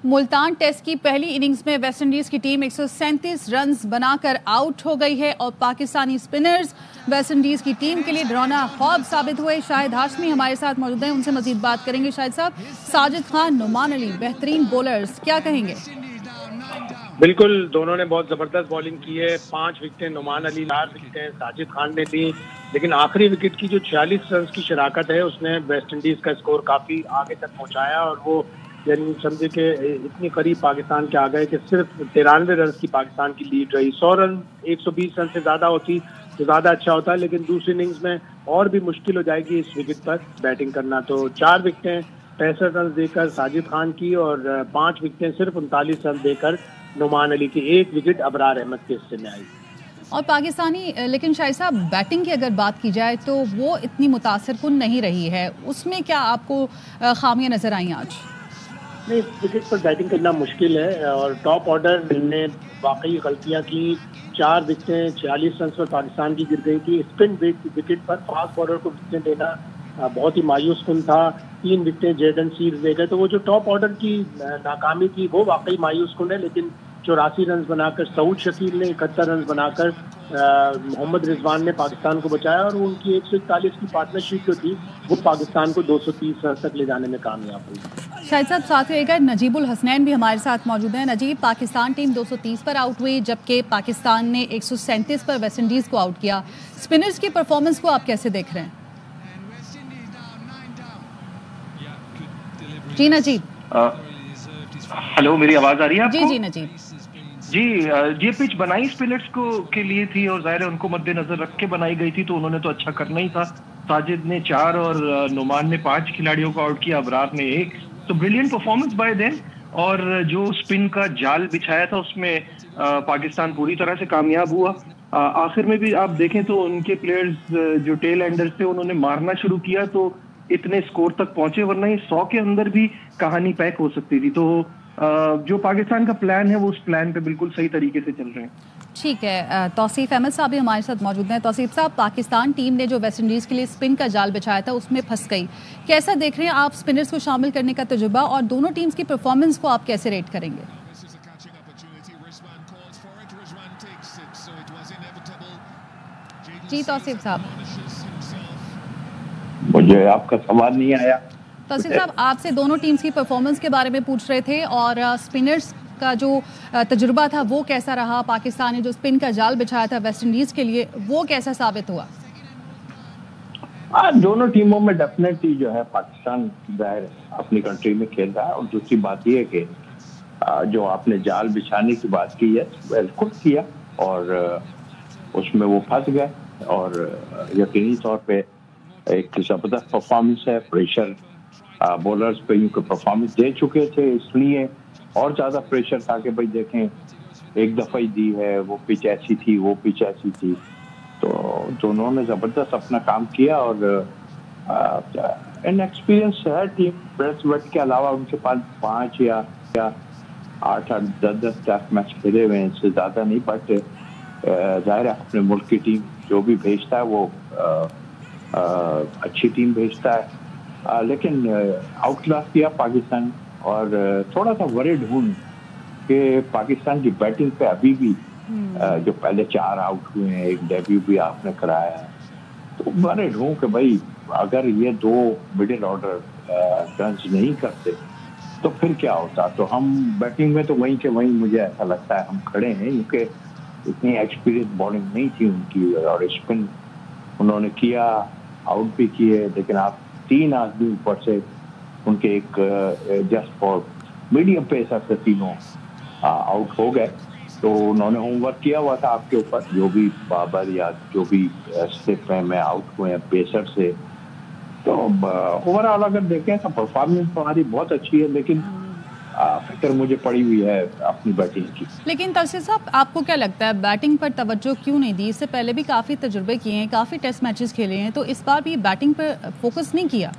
Multan test की पहली innings में वेस्टइंडीज की टीम 137 रन्स बनाकर आउट हो गई है और पाकिस्तानी स्पिनर्स वेस्टइंडीज की टीम के लिए डरावना ख्वाब साबित हुए। शाहिद हाशमी हमारे साथ मौजूद हैं, उनसे मजीद बात करेंगे। शाहिद साहब, साजिद खान, नुमान अली बेहतरीन बॉलर्स, क्या कहेंगे? बिल्कुल, दोनों ने बहुत जबरदस्त बॉलिंग की है। 5 विकेटें नुमान अली, 4 विकेटें साजिद खान ने ली, लेकिन आखिरी विकेट की जो 46 रन की शराकत है उसने वेस्टइंडीज का स्कोर काफी आगे तक पहुंचाया और वो यानी समझे कि इतनी करीब पाकिस्तान के आ गए कि सिर्फ 93 रन की पाकिस्तान की लीड रही। 100 रन 120 रन से ज्यादा होती तो ज्यादा अच्छा होता, लेकिन दूसरी इनिंग्स में और भी मुश्किल हो जाएगी इस विकेट पर बैटिंग करना। तो 4 विकेटें 65 रन देकर साजिद खान की और 5 विकेटें सिर्फ 39 रन देकर नुमान अली की, 1 विकेट अबरार अहमद के हिस्से में आई। और पाकिस्तानी, लेकिन शाहिद साहब बैटिंग की अगर बात की जाए तो वो इतनी मुतासिरकुन नहीं रही है, उसमें क्या आपको खामियां नजर आई आज? नहीं, विकेट पर बैटिंग करना मुश्किल है और टॉप ऑर्डर ने वाकई गलतियां की। 4 विकेटें 46 रन पर पाकिस्तान की गिर गई थी। स्पिन विकेट पर फास्ट बॉलर को विकेट देना बहुत ही मायूस कुन था। 3 विकेटें जेडन सील्स दे गए, तो वो जो टॉप ऑर्डर की नाकामी थी वो वाकई मायूस कुन है। लेकिन 84 रन बनाकर सऊद शकील ने 71 रन बनाकर मोहम्मद रिजवान ने पाकिस्तान को बचाया और उनकी 141 की पार्टनरशिप जो थी वो पाकिस्तान को 230 रन तक ले जाने में कामयाब हुई। शाहिद साहब, साथ ही नजीबुल हसनैन भी हमारे साथ मौजूद हैं। नजीब, पाकिस्तान टीम 230 पर आउट हुई जबकि पाकिस्तान ने 137 पर वेस्टइंडीज को आउट किया। स्पिनर्स की परफॉर्मेंस को आप कैसे देख रहे हैं? जी नजीब। हेलो, मेरी आवाज आ रही है आपको? जी जी नजीब जी, ये पिच बनाई स्पिनर्स को के लिए थी और जाहिर है उनको मद्देनजर रख के बनाई गई थी, तो उन्होंने तो अच्छा करना ही था। साजिद ने 4 और नुमान ने 5 खिलाड़ियों को आउट किया, अबरार ने 1। तो ब्रिलियंट परफॉर्मेंस बाय देम। और जो स्पिन का जाल बिछाया था उसमें पाकिस्तान पूरी तरह से कामयाब हुआ। आखिर में भी आप देखें तो उनके प्लेयर्स जो टेल एंडर्स थे उन्होंने मारना शुरू किया तो इतने स्कोर तक पहुंचे, वरना ये 100 के अंदर भी कहानी पैक हो सकती थी। तो जो पाकिस्तान का प्लान है वो उस प्लान पे बिल्कुल सही तरीके से चल रहे हैं। ठीक है, तौसीफ अहमद साहब भी हमारे साथ मौजूद हैं। तौसीफ साहब, पाकिस्तान टीम ने जो वेस्टइंडीज के लिए स्पिन का जाल बिछाया था उसमें फंस गई। कैसा देख रहे हैं आप स्पिनर्स को शामिल करने का तजुर्बा और दोनों टीम्स की परफॉर्मेंस को आप कैसे रेट करेंगे? जी तौसीफ साहब। मुझे आपका सवाल नहीं आया। तौसीफ साहब, आपसे दोनों टीम्स की परफॉर्मेंस के बारे में पूछ रहे थे और स्पिनर्स का जो तजुर्बा था वो कैसा रहा। पाकिस्तान ने जो स्पिन का जाल बिछाया था वेस्टइंडीज के लिए वो कैसा साबित हुआ? दोनों टीमों में डेफिनेटली जो है पाकिस्तान जाहिर अपनी कंट्री में खेल रहा है। और दूसरी बात यह है कि जो आपने जाल बिछाने की बात की है बिल्कुल किया और उसमें वो फंस गए और यकीनी तौर पे एक जबरदस्त परफॉर्मेंस है। प्रेशर बॉलर्स पे यूं परफॉर्मेंस दे चुके थे, इसलिए और ज्यादा प्रेशर था कि भाई देखें एक दफा ही दी है, वो पिच ऐसी थी, वो पिच ऐसी थी। तो दोनों ने जबरदस्त अपना काम किया और इनएक्सपीरियंस है टीम। ब्रेस्ट के अलावा उनके पास 5 या 8 10 टेस्ट मैच खेले हुए हैं, इससे ज्यादा नहीं। बट जाहिर है अपने मुल्क की टीम जो भी भेजता है वो अच्छी टीम भेजता है, लेकिन आउट क्लास किया पाकिस्तान। और थोड़ा सा वरीड हूं कि पाकिस्तान की बैटिंग पे अभी भी जो पहले 4 आउट हुए हैं, एक डेब्यू भी आपने कराया है, तो वरीड हूं कि भाई अगर ये 2 मिडिल ऑर्डर रन्स नहीं करते तो फिर क्या होता। तो हम बैटिंग में तो वहीं के वहीं मुझे ऐसा लगता है हम खड़े हैं, क्योंकि इतनी एक्सपीरियंस बॉलिंग नहीं थी उनकी और स्पिन उन्होंने किया, आउट भी किए। लेकिन आप 3 आदमी ऊपर से उनके एक जस्ट फॉर मीडियम पेसर से तीनों आउट हो गए। तो उन्होंने होमवर्क किया हुआ था आपके ऊपर, जो भी बाबर या जो भी स्टेप में आउट हुए हैं पेसर से। तो ओवरऑल अगर देखें तो परफॉर्मेंस हमारी बहुत अच्छी है, लेकिन फिक्र मुझे पड़ी हुई है अपनी बैटिंग की। लेकिन तौसीफ साहब, आपको क्या लगता है बैटिंग पर तवज्जो क्यों नहीं दी? इससे पहले भी काफी तजुर्बे किए हैं, काफी टेस्ट मैचेस खेले हैं, तो इस बार भी बैटिंग पर फोकस नहीं किया?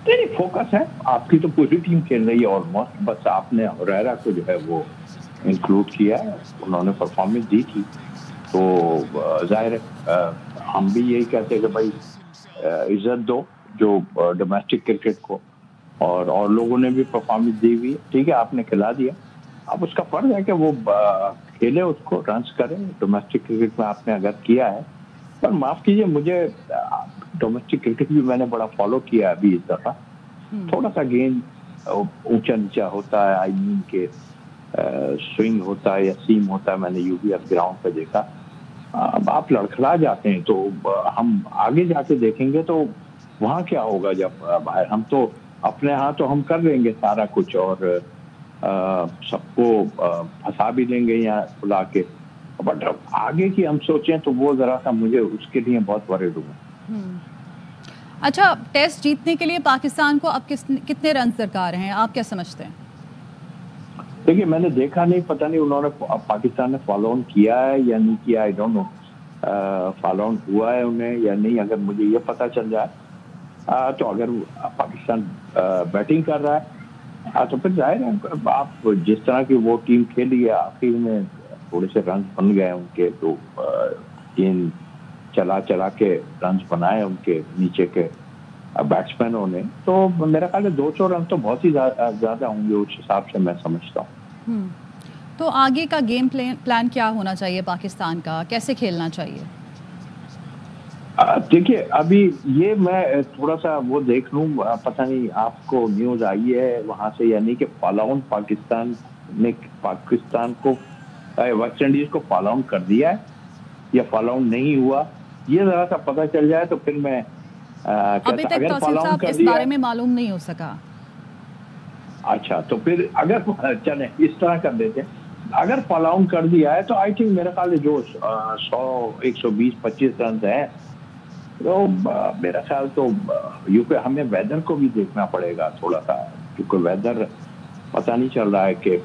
नहीं, फोकस है, आपकी तो पूरी टीम खेल रही है ऑलमोस्ट, बस आपने हुरैरा को जो है वो इंक्लूड किया है, उन्होंने परफॉर्मेंस दी थी। तो जाहिर है हम भी यही कहते हैं कि भाई इज्जत दो जो डोमेस्टिक क्रिकेट को, और लोगों ने भी परफॉर्मेंस दी हुई है। ठीक है, आपने खिला दिया, अब उसका फर्ज है कि वो खेले, उसको रन्स करे। डोमेस्टिक क्रिकेट में आपने अगर किया है, पर माफ कीजिए, मुझे डोमेस्टिक क्रिकेट भी मैंने बड़ा फॉलो किया अभी इस दफा। थोड़ा सा गेंद ऊंचा नीचा होता है, आई मीन के स्विंग होता है या सीम होता है, मैंने यूबीएफ ग्राउंड पे देखा। अब आप लड़खड़ा जाते हैं, तो हम आगे जाके देखेंगे तो वहाँ क्या होगा जब बाहर। हम तो अपने यहाँ तो हम कर लेंगे सारा कुछ और सबको फंसा भी देंगे यहाँ बुला के, बट आगे की हम सोचें तो वो जरा सा मुझे उसके लिए बहुत वरीड हुआ। अच्छा, टेस्ट जीतने के लिए पाकिस्तान को अब कितने रन दरकार हैं, आप क्या समझते हैं? देखिए, मैंने देखा नहीं, पता नहीं उन्होंने पाकिस्तान ने फॉलो ऑन किया है या नहीं किया, I don't know follow on हुआ है उन्हें या नहीं। अगर मुझे ये पता चल जाए तो अगर पाकिस्तान बैटिंग कर रहा है तो फिर जाहिर है आप जिस तरह की वो टीम खेली है, आखिर में थोड़े से रन बन गए उनके, तो गेंद चला के रन बनाए उनके नीचे के बैट्समैनों ने, तो मेरा ख्याल है 200 रन तो बहुत ही ज्यादा होंगे उस हिसाब से मैं समझता हूँ। तो आगे का गेम प्लान क्या होना चाहिए पाकिस्तान का, कैसे खेलना चाहिए? देखिए, अभी ये मैं थोड़ा सा वो देख लूँ, पता नहीं आपको न्यूज आई है वहां से या नहीं कि फॉलो ऑन पाकिस्तान को वेस्ट इंडीज को फॉलो ऑन कर दिया है या फॉलो ऑन नहीं हुआ, ये जरा सा पता चल जाए तो फिर मैं अभी तक तौसीफ साहब इस बारे में मालूम नहीं हो सका। अच्छा, तो फिर अगर चले इस तरह कर देते, अगर फॉलो ऑन कर दिया है तो आई थिंक मेरे ख्याल जो 100, 120, 25 रन है, तो मेरा ख्याल तो यूके हमें वेदर को भी देखना पड़ेगा थोड़ा सा, क्योंकि वेदर पता नहीं चल रहा है कि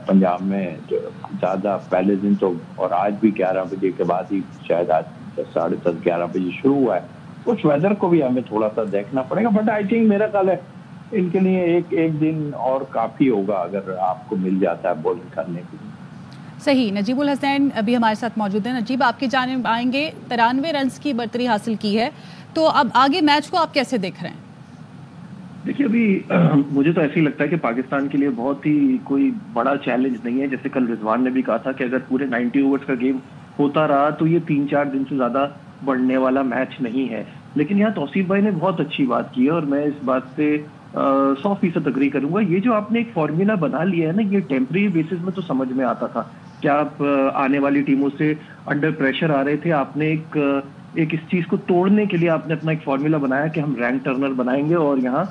पंजाब में जो ज्यादा पहले दिन तो, और आज भी 11 बजे के बाद ही शायद आज 10:30, 11 बजे शुरू हुआ है, उस वेदर को भी हमें थोड़ा सा देखना पड़ेगा। बट आई थिंक मेरा ख्याल है इनके लिए एक दिन और काफी होगा अगर आपको मिल जाता है बॉलिंग करने के लिए। सही। नजीबुल हसनैन अभी हमारे साथ मौजूद है। नजीब, आपकी जानिब आएंगे, 93 रन की बढ़तरी हासिल की है, तो अब आगे मैच को आप कैसे देख रहे हैं? देखिए, अभी मुझे तो ऐसे ही लगता है कि पाकिस्तान के लिए बहुत ही कोई बड़ा चैलेंज नहीं है। जैसे कल रिजवान ने भी कहा था कि अगर पूरे 90 ओवर्स का गेम होता रहा तो ये 3-4 दिन से ज्यादा बढ़ने वाला मैच नहीं है। लेकिन यहाँ तौसीफ भाई ने बहुत अच्छी बात की है और मैं इस बात से 100% अग्री करूंगा। ये जो आपने एक फॉर्मूला बना लिया है ना, ये टेम्परेरी बेसिस में तो समझ में आता था कि आप आने वाली टीमों से अंडर प्रेशर आ रहे थे। आपने एक इस चीज को तोड़ने के लिए आपने अपना एक फॉर्मूला बनाया कि हम रैंक टर्नर बनाएंगे और यहाँ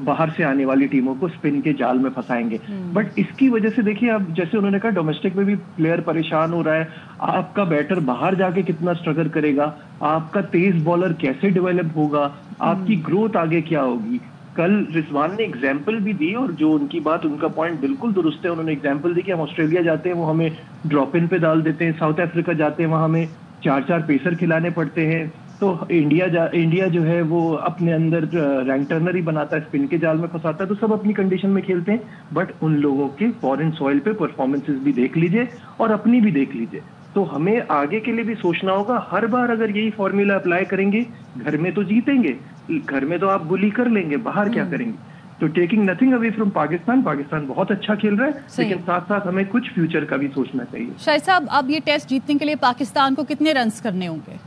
बाहर से आने वाली टीमों को स्पिन के जाल में फंसाएंगे। बट इसकी वजह से देखिए, अब जैसे उन्होंने कहा डोमेस्टिक में भी प्लेयर परेशान हो रहा है, आपका बैटर बाहर जाके कितना स्ट्रगल करेगा, आपका तेज बॉलर कैसे डेवलप होगा, आपकी ग्रोथ आगे क्या होगी। कल रिजवान ने एग्जाम्पल भी दी और जो उनकी बात, उनका पॉइंट बिल्कुल दुरुस्त है। उन्होंने एग्जाम्पल दी कि हम ऑस्ट्रेलिया जाते हैं, वो हमें ड्रॉप इन पे डाल देते हैं, साउथ अफ्रीका जाते हैं, वहां हमें 4-4 पेसर खिलाने पड़ते हैं। तो इंडिया जो है वो अपने अंदर रैंक टर्नर ही बनाता है, स्पिन के जाल में फंसाता है, तो सब अपनी कंडीशन में खेलते हैं। बट उन लोगों के फॉरेन सॉइल पे परफॉर्मेंसेस भी देख लीजिए और अपनी भी देख लीजिए। तो हमें आगे के लिए भी सोचना होगा। हर बार अगर यही फॉर्मूला अप्लाई करेंगे, घर में तो जीतेंगे, घर में तो आप बुली कर लेंगे, बाहर क्या करेंगे। तो taking nothing away from Pakistan बहुत अच्छा खेल रहा है, लेकिन साथ साथ हमें कुछ फ्यूचर का भी सोचना चाहिए। शाहिद साहब, अब ये टेस्ट जीतने के लिए पाकिस्तान को कितने रन करने होंगे?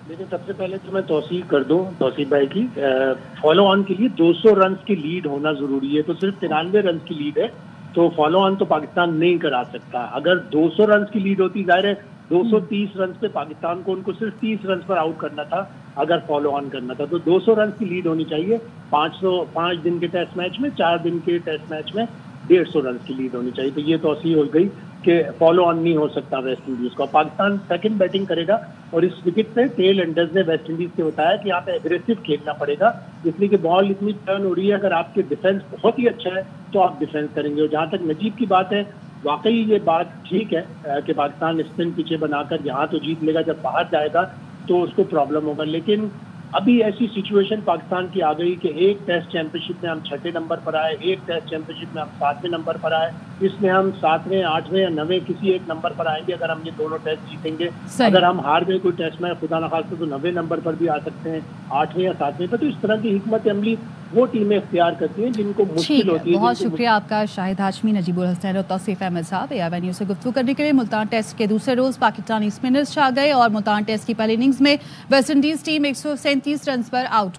देखिए, सबसे पहले तो मैं तौसीफ भाई की फॉलो ऑन के लिए 200 रन की लीड होना जरूरी है। तो सिर्फ 93 रन की लीड है, तो फॉलो ऑन तो पाकिस्तान नहीं करा सकता। अगर 200 रन की लीड होती, जाहिर है 230 रन पे पाकिस्तान को उनको सिर्फ 30 रन पर आउट करना था अगर फॉलो ऑन करना था। तो 200 रन की लीड होनी चाहिए। 5 दिन के टेस्ट मैच में, 4 दिन के टेस्ट मैच में 150 रन की लीड होनी चाहिए। तो ये तौसीह हो गई कि फॉलो ऑन नहीं हो सकता वेस्ट इंडीज को। पाकिस्तान सेकंड बैटिंग करेगा और इस विकेट पे टेल एंडर्स ने वेस्ट इंडीज से बताया कि यहाँ पे एग्रेसिव खेलना पड़ेगा, इसलिए कि बॉल इतनी टर्न हो रही है। अगर आपके डिफेंस बहुत ही अच्छा है तो आप डिफेंस करेंगे। और जहाँ तक नजीब की बात है, वाकई ये बात ठीक है कि पाकिस्तान स्पिन पिचे बनाकर यहाँ तो जीत लेगा, जब बाहर जाएगा तो उसको प्रॉब्लम होगा। लेकिन अभी ऐसी सिचुएशन पाकिस्तान की आ गई कि एक टेस्ट चैंपियनशिप में हम 6ठे नंबर पर आए, एक टेस्ट चैंपियनशिप में हम 7वें नंबर पर आए, इसमें हम 7वें, 8वें या 9वें किसी एक नंबर पर आएंगे अगर हम ये दोनों टेस्ट जीतेंगे। अगर हम हार गए कोई टेस्ट में खुदा न खास्ता तो 90 नंबर पर भी आ सकते हैं, 8वें या 7वें पर। तो इस तरह की हिकमत अमली वो टीमें इख्तियार करती हैं जिनको मुश्किल होती है। बहुत शुक्रिया आपका शाहिद हाशमी, नजीबुल हसन और तौसीफ अहमद साहब AIB न्यूज़ से गुफ्तगू करने के लिए। मुल्तान टेस्ट के दूसरे रोज पाकिस्तानी स्पिनर्स छा गए और मुल्तान टेस्ट की पहली इनिंग्स में वेस्टइंडीज टीम 137 रन पर आउट